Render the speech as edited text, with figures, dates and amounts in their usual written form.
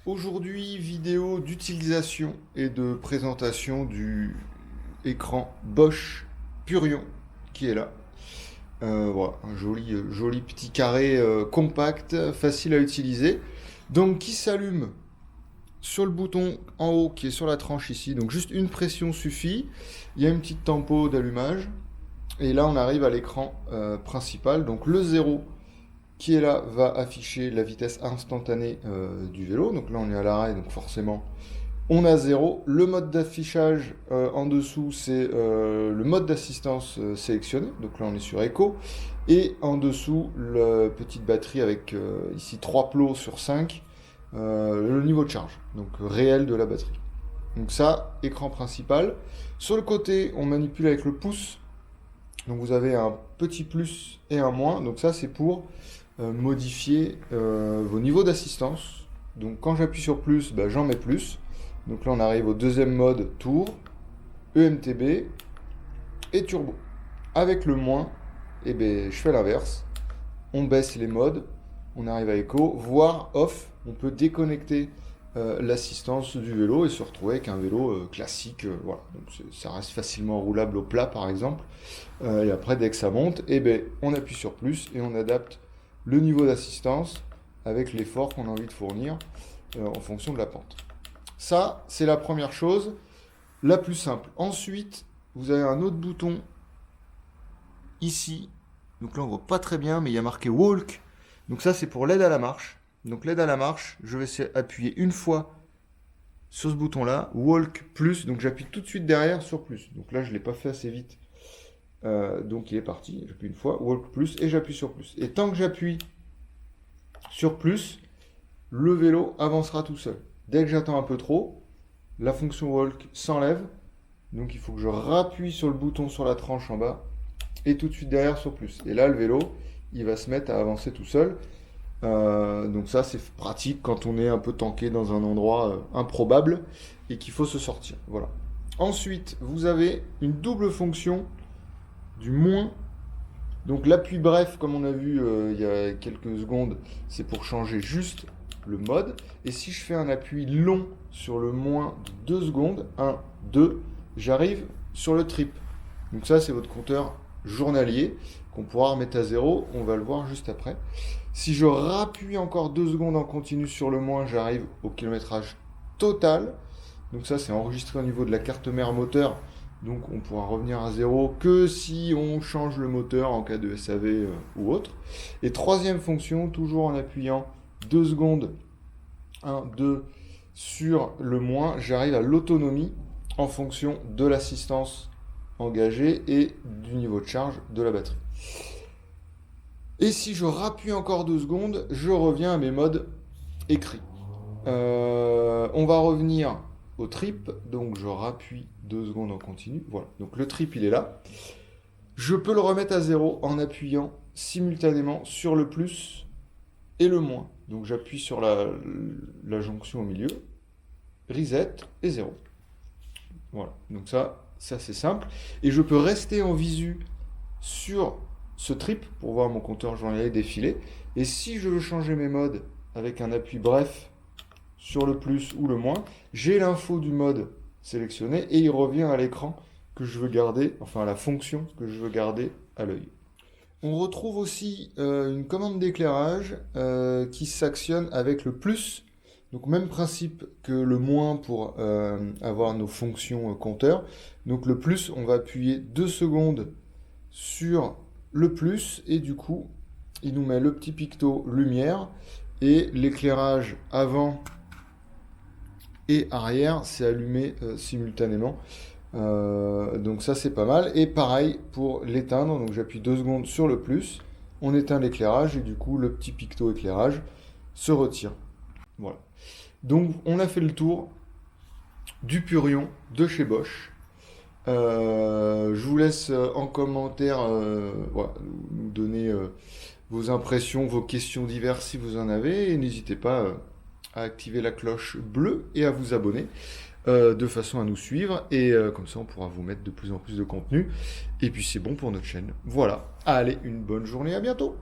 Aujourd'hui, vidéo d'utilisation et de présentation du écran Bosch Purion qui est là. Voilà, un joli petit carré compact, facile à utiliser. Donc qui s'allume sur le bouton en haut qui est sur la tranche ici. Donc juste une pression suffit. Il y a une petite tempo d'allumage. Et là on arrive à l'écran principal. Donc le 0 qui est là va afficher la vitesse instantanée du vélo. Donc là on est à l'arrêt, donc forcément on a 0. Le mode d'affichage en dessous, c'est le mode d'assistance sélectionné. Donc là on est sur Eco. Et en dessous, la petite batterie avec ici 3 plots sur 5. Le niveau de charge, donc réel de la batterie. Donc ça, écran principal. Sur le côté, on manipule avec le pouce. Donc vous avez un petit plus et un moins. Donc ça, c'est pour modifier vos niveaux d'assistance. Donc quand j'appuie sur plus, bah, j'en mets plus. Donc là, on arrive au deuxième mode tour, EMTB et turbo. Avec le moins, eh ben, je fais l'inverse. On baisse les modes. On arrive à Eco, voire off. On peut déconnecter l'assistance du vélo et se retrouver avec un vélo classique. Voilà. Donc ça reste facilement roulable au plat, par exemple. Et après, dès que ça monte, eh ben, on appuie sur plus et on adapte le niveau d'assistance avec l'effort qu'on a envie de fournir en fonction de la pente. Ça, c'est la première chose, la plus simple. Ensuite, vous avez un autre bouton ici. Donc là, on voit pas très bien, mais il y a marqué Walk. Donc ça, c'est pour l'aide à la marche. Donc l'aide à la marche, je vais appuyer une fois sur ce bouton-là, Walk plus. Donc j'appuie tout de suite derrière sur plus. Donc là, je ne l'ai pas fait assez vite. Donc il est parti. J'appuie une fois, Walk plus, et j'appuie sur plus. Et tant que j'appuie sur plus, le vélo avancera tout seul. Dès que j'attends un peu trop, la fonction Walk s'enlève. Donc il faut que je rappuie sur le bouton sur la tranche en bas et tout de suite derrière sur plus. Et là, le vélo, il va se mettre à avancer tout seul. Donc ça, c'est pratique quand on est un peu tanké dans un endroit improbable et qu'il faut se sortir. Voilà. Ensuite, vous avez une double fonction du moins. Donc l'appui bref, comme on a vu il y a quelques secondes, c'est pour changer juste le mode. Et si je fais un appui long sur le moins de 2 secondes, 1, 2, j'arrive sur le trip. Donc ça, c'est votre compteur journalier qu'on pourra remettre à 0. On va le voir juste après. Si je rappuie encore 2 secondes en continu sur le moins, j'arrive au kilométrage total. Donc ça, c'est enregistré au niveau de la carte mère moteur. Donc on pourra revenir à 0 que si on change le moteur en cas de SAV ou autre. Et troisième fonction, toujours en appuyant 2 secondes, 1, 2 sur le moins, j'arrive à l'autonomie en fonction de l'assistance engagée et du niveau de charge de la batterie. Et si je rappuie encore 2 secondes, je reviens à mes modes écrits. On va revenir au trip, donc je rappuie 2 secondes en continu. Voilà, donc le trip il est là. Je peux le remettre à 0 en appuyant simultanément sur le plus et le moins. Donc j'appuie sur la jonction au milieu, reset et 0. Voilà, donc ça c'est simple. Et je peux rester en visu sur ce trip pour voir mon compteur journalier défiler. Et si je veux changer mes modes avec un appui bref sur le plus ou le moins, j'ai l'info du mode sélectionné et il revient à l'écran que je veux garder, enfin à la fonction que je veux garder à l'œil. On retrouve aussi une commande d'éclairage qui s'actionne avec le plus. Donc même principe que le moins pour avoir nos fonctions compteurs. Donc le plus, on va appuyer 2 secondes sur le plus et du coup, il nous met le petit picto lumière et l'éclairage avant et arrière, c'est allumé simultanément. Donc ça c'est pas mal. Et pareil pour l'éteindre, donc j'appuie 2 secondes sur le plus, on éteint l'éclairage et du coup le petit picto éclairage se retire. Voilà. Donc on a fait le tour du Purion de chez Bosch. Je vous laisse en commentaire voilà, nous donner vos impressions, vos questions diverses si vous en avez. Et n'hésitez pas à activer la cloche bleue et à vous abonner de façon à nous suivre. Et comme ça, on pourra vous mettre de plus en plus de contenu. Et puis c'est bon pour notre chaîne. Voilà. Allez, une bonne journée, à bientôt.